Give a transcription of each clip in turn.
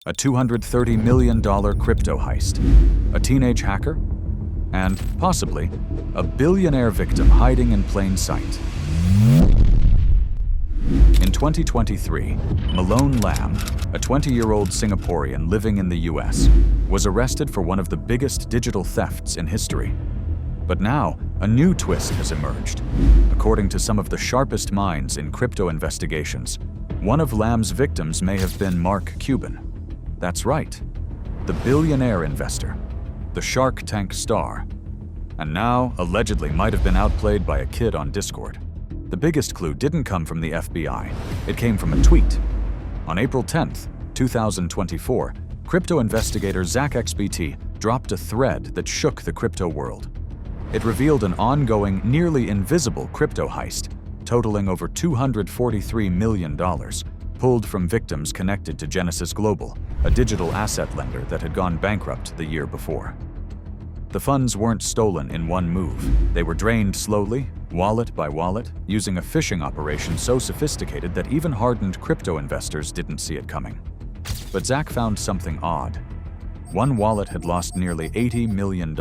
a $230 million crypto heist, a teenage hacker, and, possibly, a billionaire victim hiding in plain sight. In 2023, Malone Lam, a 20-year-old Singaporean living in the US, was arrested for one of the biggest digital thefts in history. But now, a new twist has emerged. According to some of the sharpest minds in crypto investigations, one of Lam's victims may have been Mark Cuban. That's right, the billionaire investor, the Shark Tank star, and now allegedly might have been outplayed by a kid on Discord. The biggest clue didn't come from the FBI. It came from a tweet. On April 10th, 2024, crypto investigator ZachXBT dropped a thread that shook the crypto world. It revealed an ongoing, nearly invisible crypto heist, totaling over $243 million, pulled from victims connected to Genesis Global, a digital asset lender that had gone bankrupt the year before. The funds weren't stolen in one move. They were drained slowly, wallet by wallet, using a phishing operation so sophisticated that even hardened crypto investors didn't see it coming. But Zach found something odd. One wallet had lost nearly $80 million,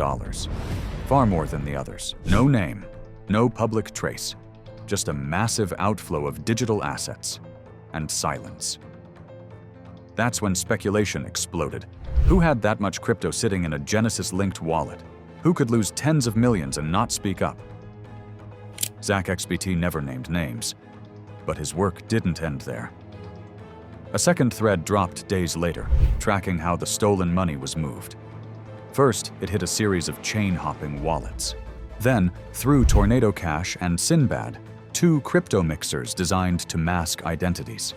far more than the others. No name, no public trace, just a massive outflow of digital assets and silence. That's when speculation exploded. Who had that much crypto sitting in a Genesis-linked wallet? Who could lose tens of millions and not speak up? ZachXBT never named names, but his work didn't end there. A second thread dropped days later, tracking how the stolen money was moved. First, it hit a series of chain-hopping wallets. Then, through Tornado Cash and Sinbad, two crypto mixers designed to mask identities.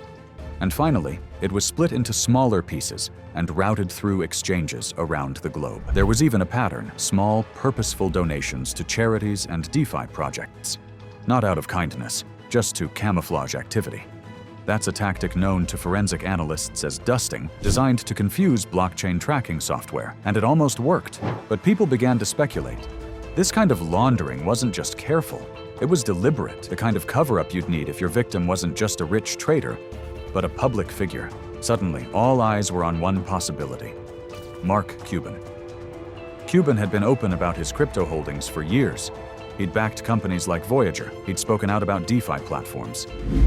And finally, it was split into smaller pieces and routed through exchanges around the globe. There was even a pattern: small, purposeful donations to charities and DeFi projects. Not out of kindness, just to camouflage activity. That's a tactic known to forensic analysts as dusting, designed to confuse blockchain tracking software. And it almost worked, but people began to speculate. This kind of laundering wasn't just careful, it was deliberate, the kind of cover-up you'd need if your victim wasn't just a rich trader, but a public figure. Suddenly, all eyes were on one possibility: Mark Cuban. Cuban had been open about his crypto holdings for years. He'd backed companies like Voyager, he'd spoken out about DeFi platforms,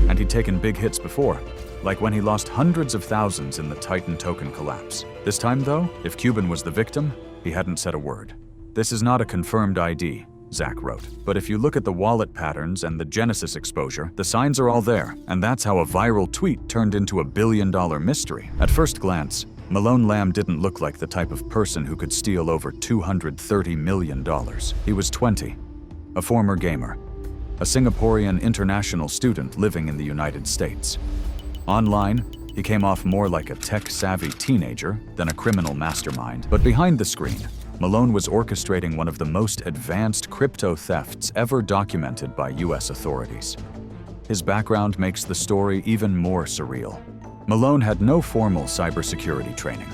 and he'd taken big hits before, like when he lost hundreds of thousands in the Titan token collapse. This time though, if Cuban was the victim, he hadn't said a word. "This is not a confirmed ID," Zach wrote. "But if you look at the wallet patterns and the Genesis exposure, the signs are all there, and that's how a viral tweet turned into a billion-dollar mystery." At first glance, Malone Lam didn't look like the type of person who could steal over $230 million. He was 20, a former gamer, a Singaporean international student living in the United States. Online, he came off more like a tech-savvy teenager than a criminal mastermind. But behind the screen, Malone was orchestrating one of the most advanced crypto thefts ever documented by US authorities. His background makes the story even more surreal. Malone had no formal cybersecurity training,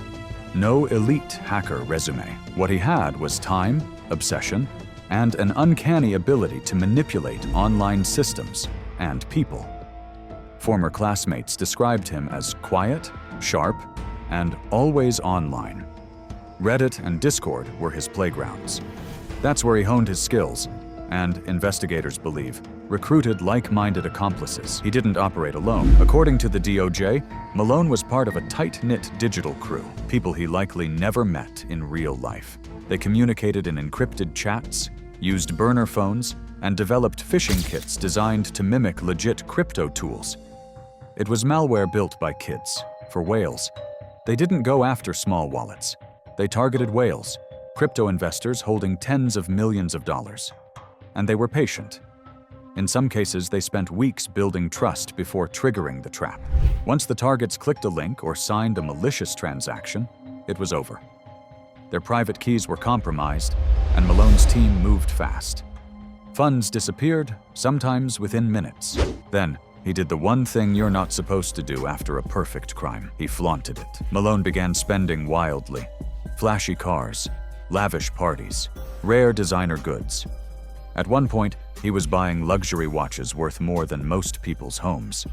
no elite hacker resume. What he had was time, obsession, and an uncanny ability to manipulate online systems and people. Former classmates described him as quiet, sharp, and always online. Reddit and Discord were his playgrounds. That's where he honed his skills, and, investigators believe, recruited like-minded accomplices. He didn't operate alone. According to the DOJ, Malone was part of a tight-knit digital crew, people he likely never met in real life. They communicated in encrypted chats, used burner phones, and developed phishing kits designed to mimic legit crypto tools. It was malware built by kids, for whales. They didn't go after small wallets. They targeted whales, crypto investors holding tens of millions of dollars. And they were patient. In some cases, they spent weeks building trust before triggering the trap. Once the targets clicked a link or signed a malicious transaction, it was over. Their private keys were compromised, and Malone's team moved fast. Funds disappeared, sometimes within minutes. Then, he did the one thing you're not supposed to do after a perfect crime. He flaunted it. Malone began spending wildly. Flashy cars, lavish parties, rare designer goods. At one point, he was buying luxury watches worth more than most people's homes.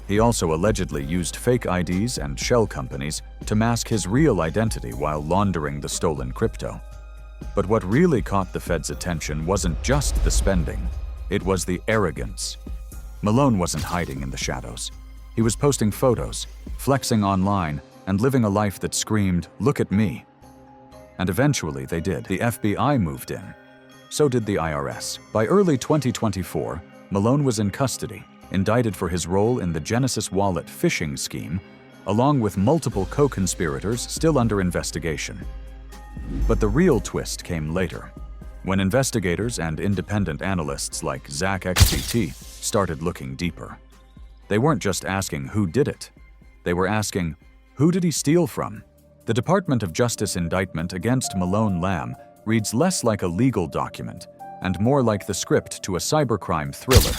He also allegedly used fake IDs and shell companies to mask his real identity while laundering the stolen crypto. But what really caught the Fed's attention wasn't just the spending, it was the arrogance. Malone wasn't hiding in the shadows. He was posting photos, flexing online, and living a life that screamed, "Look at me." And eventually they did. The FBI moved in. So did the IRS. By early 2024, Malone was in custody, indicted for his role in the Genesis Wallet phishing scheme, along with multiple co-conspirators still under investigation. But the real twist came later, when investigators and independent analysts like Zach XBT started looking deeper. They weren't just asking who did it. They were asking, who did he steal from? The Department of Justice indictment against Malone Lam reads less like a legal document and more like the script to a cybercrime thriller.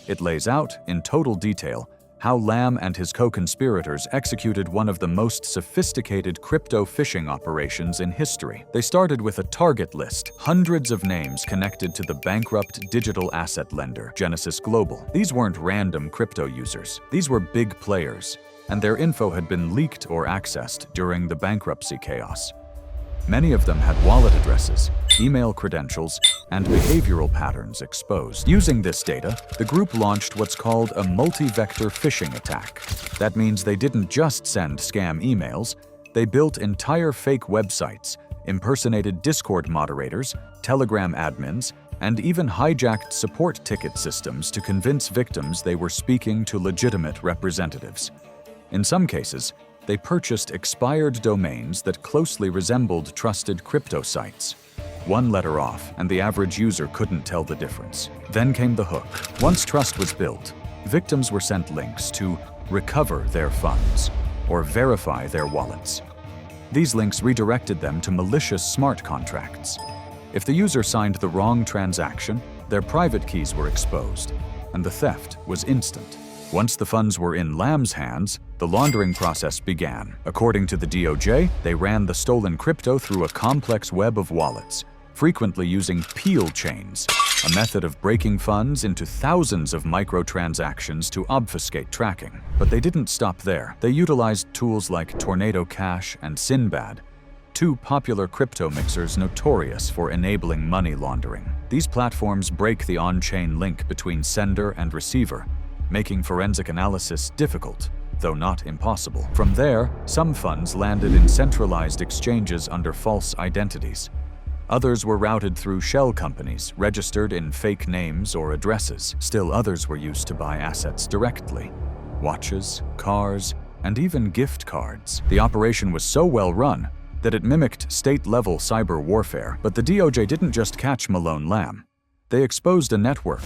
It lays out, in total detail, how Lam and his co-conspirators executed one of the most sophisticated crypto phishing operations in history. They started with a target list, hundreds of names connected to the bankrupt digital asset lender, Genesis Global. These weren't random crypto users. These were big players, and their info had been leaked or accessed during the bankruptcy chaos. Many of them had wallet addresses, email credentials, and behavioral patterns exposed. Using this data, the group launched what's called a multi-vector phishing attack. That means they didn't just send scam emails, they built entire fake websites, impersonated Discord moderators, Telegram admins, and even hijacked support ticket systems to convince victims they were speaking to legitimate representatives. In some cases, they purchased expired domains that closely resembled trusted crypto sites. One letter off, and the average user couldn't tell the difference. Then came the hook. Once trust was built, victims were sent links to recover their funds or verify their wallets. These links redirected them to malicious smart contracts. If the user signed the wrong transaction, their private keys were exposed, and the theft was instant. Once the funds were in Lam's hands, the laundering process began. According to the DOJ, they ran the stolen crypto through a complex web of wallets, frequently using peel chains, a method of breaking funds into thousands of microtransactions to obfuscate tracking. But they didn't stop there. They utilized tools like Tornado Cash and Sinbad, two popular crypto mixers notorious for enabling money laundering. These platforms break the on-chain link between sender and receiver, making forensic analysis difficult, though not impossible. From there, some funds landed in centralized exchanges under false identities. Others were routed through shell companies, registered in fake names or addresses. Still others were used to buy assets directly: watches, cars, and even gift cards. The operation was so well run that it mimicked state-level cyber warfare. But the DOJ didn't just catch Malone Lam. They exposed a network.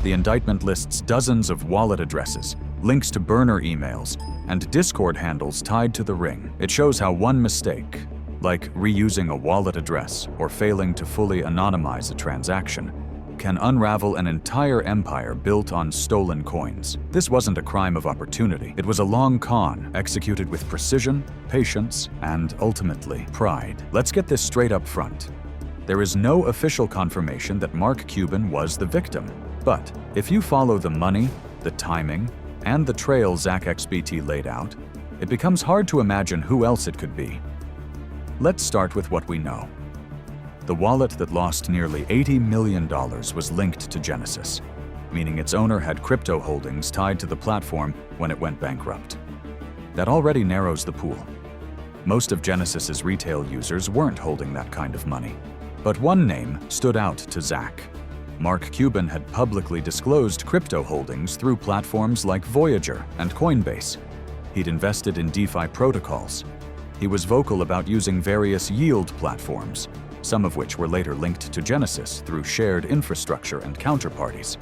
The indictment lists dozens of wallet addresses, links to burner emails, and Discord handles tied to the ring. It shows how one mistake, like reusing a wallet address or failing to fully anonymize a transaction, can unravel an entire empire built on stolen coins. This wasn't a crime of opportunity. It was a long con, executed with precision, patience, and ultimately, pride. Let's get this straight up front. There is no official confirmation that Mark Cuban was the victim. But if you follow the money, the timing, and the trail Zach XBT laid out, it becomes hard to imagine who else it could be. Let's start with what we know. The wallet that lost nearly $80 million was linked to Genesis, meaning its owner had crypto holdings tied to the platform when it went bankrupt. That already narrows the pool. Most of Genesis's retail users weren't holding that kind of money. But one name stood out to Zach. Mark Cuban had publicly disclosed crypto holdings through platforms like Voyager and Coinbase. He'd invested in DeFi protocols. He was vocal about using various yield platforms, some of which were later linked to Genesis through shared infrastructure and counterparties.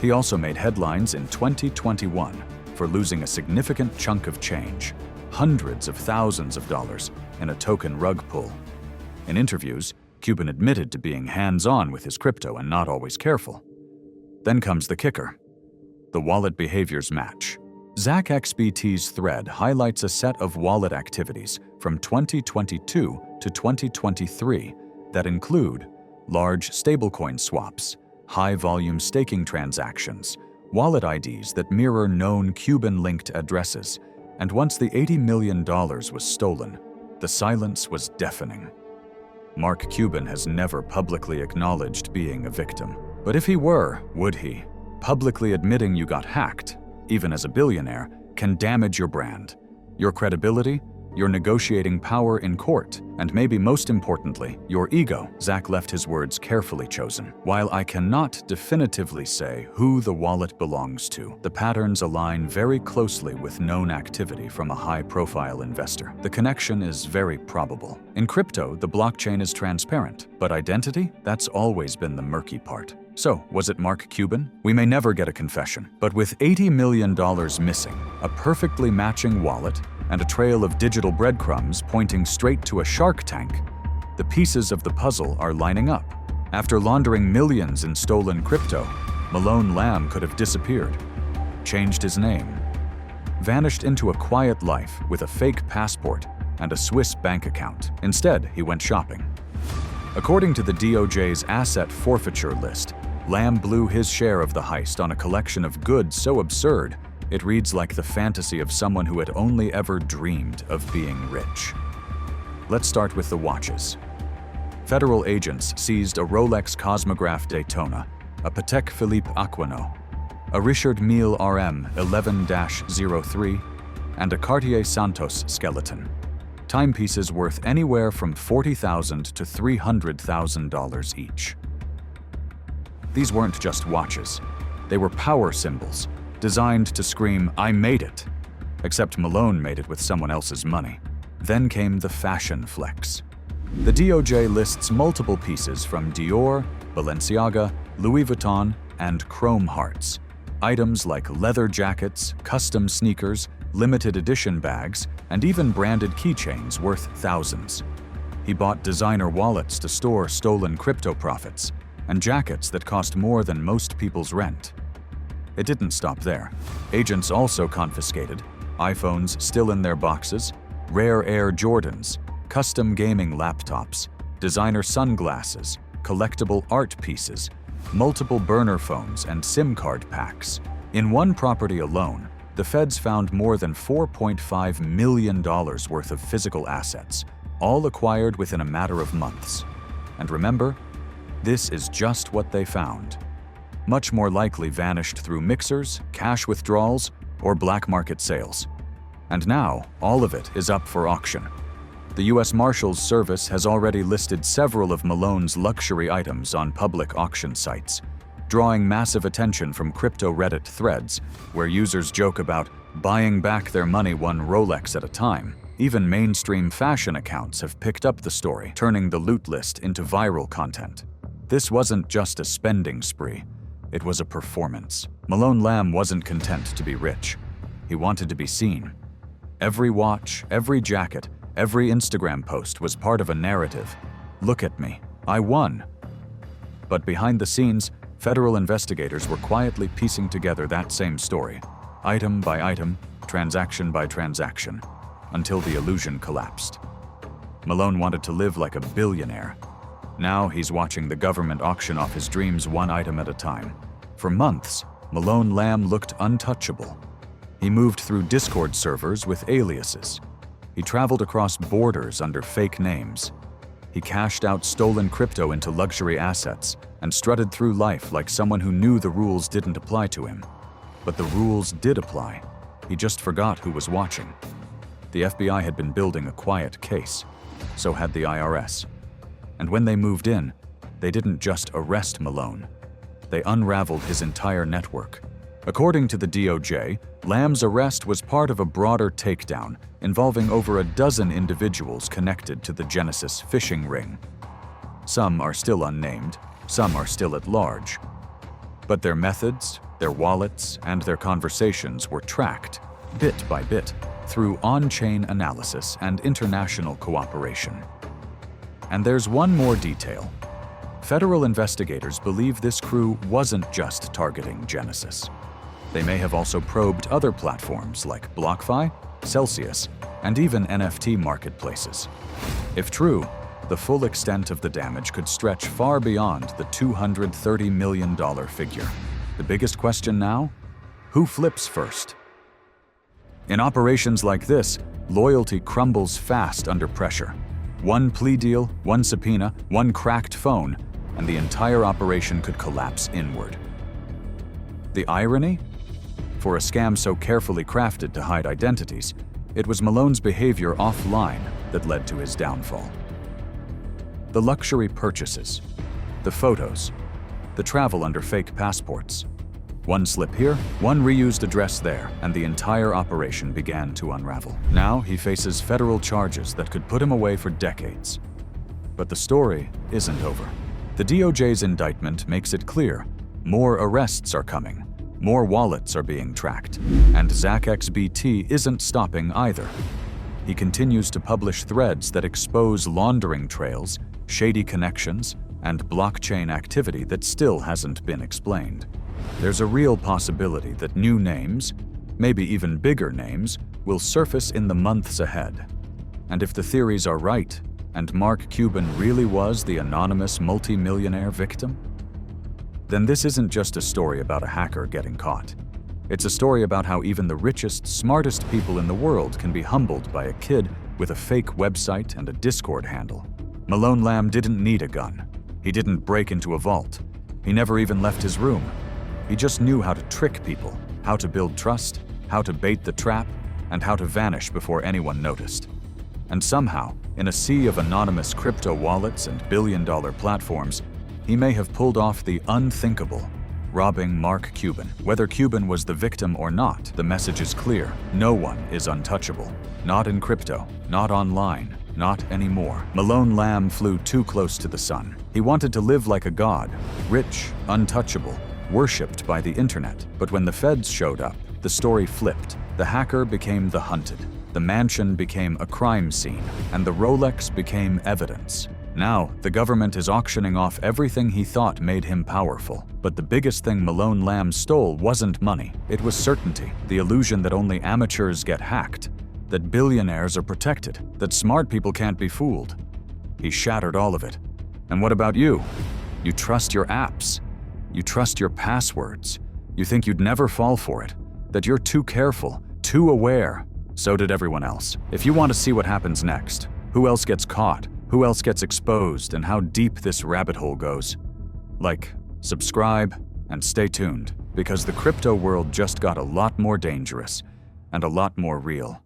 He also made headlines in 2021 for losing a significant chunk of change, hundreds of thousands of dollars, in a token rug pull. In interviews, Cuban admitted to being hands-on with his crypto and not always careful. Then comes the kicker. The wallet behaviors match. Zach XBT's thread highlights a set of wallet activities from 2022 to 2023 that include large stablecoin swaps, high-volume staking transactions, wallet IDs that mirror known Cuban-linked addresses, and once the $80 million was stolen, the silence was deafening. Mark Cuban has never publicly acknowledged being a victim. But if he were, would he? Publicly admitting you got hacked, even as a billionaire, can damage your brand, your credibility, your negotiating power in court, and maybe most importantly, your ego. Zach left his words carefully chosen. While I cannot definitively say who the wallet belongs to, the patterns align very closely with known activity from a high-profile investor. The connection is very probable. In crypto, the blockchain is transparent, but identity? That's always been the murky part. So, was it Mark Cuban? We may never get a confession, but with $80 million missing, a perfectly matching wallet, and a trail of digital breadcrumbs pointing straight to a shark tank, the pieces of the puzzle are lining up. After laundering millions in stolen crypto, Malone Lam could have disappeared, changed his name, vanished into a quiet life with a fake passport and a Swiss bank account. Instead, he went shopping. According to the DOJ's asset forfeiture list, Lam blew his share of the heist on a collection of goods so absurd, it reads like the fantasy of someone who had only ever dreamed of being rich. Let's start with the watches. Federal agents seized a Rolex Cosmograph Daytona, a Patek Philippe Aquino, a Richard Mille RM 11-03, and a Cartier Santos skeleton. Timepieces worth anywhere from $40,000 to $300,000 each. These weren't just watches. They were power symbols, designed to scream, "I made it!" Except Malone made it with someone else's money. Then came the fashion flex. The DOJ lists multiple pieces from Dior, Balenciaga, Louis Vuitton, and Chrome Hearts. Items like leather jackets, custom sneakers, limited edition bags, and even branded keychains worth thousands. He bought designer wallets to store stolen crypto profits, and jackets that cost more than most people's rent. It didn't stop there. Agents also confiscated iPhones still in their boxes, rare Air Jordans, custom gaming laptops, designer sunglasses, collectible art pieces, multiple burner phones, and SIM card packs. In one property alone, the feds found more than $4.5 million worth of physical assets, all acquired within a matter of months. And remember, this is just what they found. Much more likely vanished through mixers, cash withdrawals, or black market sales. And now, all of it is up for auction. The U.S. Marshals Service has already listed several of Malone's luxury items on public auction sites, drawing massive attention from crypto Reddit threads, where users joke about buying back their money one Rolex at a time. Even mainstream fashion accounts have picked up the story, turning the loot list into viral content. This wasn't just a spending spree. It was a performance. Malone Lam wasn't content to be rich. He wanted to be seen. Every watch, every jacket, every Instagram post was part of a narrative. Look at me, I won. But behind the scenes, federal investigators were quietly piecing together that same story, item by item, transaction by transaction, until the illusion collapsed. Malone wanted to live like a billionaire. Now he's watching the government auction off his dreams one item at a time. For months, Malone Lam looked untouchable. He moved through Discord servers with aliases. He traveled across borders under fake names. He cashed out stolen crypto into luxury assets and strutted through life like someone who knew the rules didn't apply to him. But the rules did apply. He just forgot who was watching. The FBI had been building a quiet case. So had the IRS. And when they moved in, they didn't just arrest Malone. They unraveled his entire network. According to the DOJ, Lam's arrest was part of a broader takedown involving over a dozen individuals connected to the Genesis phishing ring. Some are still unnamed, some are still at large. But their methods, their wallets, and their conversations were tracked, bit by bit, through on-chain analysis and international cooperation. And there's one more detail. Federal investigators believe this crew wasn't just targeting Genesis. They may have also probed other platforms like BlockFi, Celsius, and even NFT marketplaces. If true, the full extent of the damage could stretch far beyond the $230 million figure. The biggest question now? Who flips first? In operations like this, loyalty crumbles fast under pressure. One plea deal, one subpoena, one cracked phone, and the entire operation could collapse inward. The irony? For a scam so carefully crafted to hide identities, it was Malone's behavior offline that led to his downfall. The luxury purchases, the photos, the travel under fake passports. One slip here, one reused address there, and the entire operation began to unravel. Now he faces federal charges that could put him away for decades. But the story isn't over. The DOJ's indictment makes it clear more arrests are coming, more wallets are being tracked, and ZachXBT isn't stopping either. He continues to publish threads that expose laundering trails, shady connections, and blockchain activity that still hasn't been explained. There's a real possibility that new names, maybe even bigger names, will surface in the months ahead. And if the theories are right, and Mark Cuban really was the anonymous multi-millionaire victim, then this isn't just a story about a hacker getting caught. It's a story about how even the richest, smartest people in the world can be humbled by a kid with a fake website and a Discord handle. Malone Lam didn't need a gun. He didn't break into a vault. He never even left his room. He just knew how to trick people, how to build trust, how to bait the trap, and how to vanish before anyone noticed. And somehow, in a sea of anonymous crypto wallets and billion-dollar platforms, he may have pulled off the unthinkable, robbing Mark Cuban. Whether Cuban was the victim or not, the message is clear. No one is untouchable. Not in crypto, not online, not anymore. Malone Lam flew too close to the sun. He wanted to live like a god, rich, untouchable, worshipped by the internet. But when the feds showed up, the story flipped. The hacker became the hunted. The mansion became a crime scene, and the Rolex became evidence. Now, the government is auctioning off everything he thought made him powerful. But the biggest thing Malone Lam stole wasn't money. It was certainty, the illusion that only amateurs get hacked, that billionaires are protected, that smart people can't be fooled. He shattered all of it. And what about you? You trust your apps. You trust your passwords. You think you'd never fall for it, that you're too careful, too aware. So did everyone else. If you want to see what happens next, who else gets caught, who else gets exposed, and how deep this rabbit hole goes, like, subscribe, and stay tuned, because the crypto world just got a lot more dangerous and a lot more real.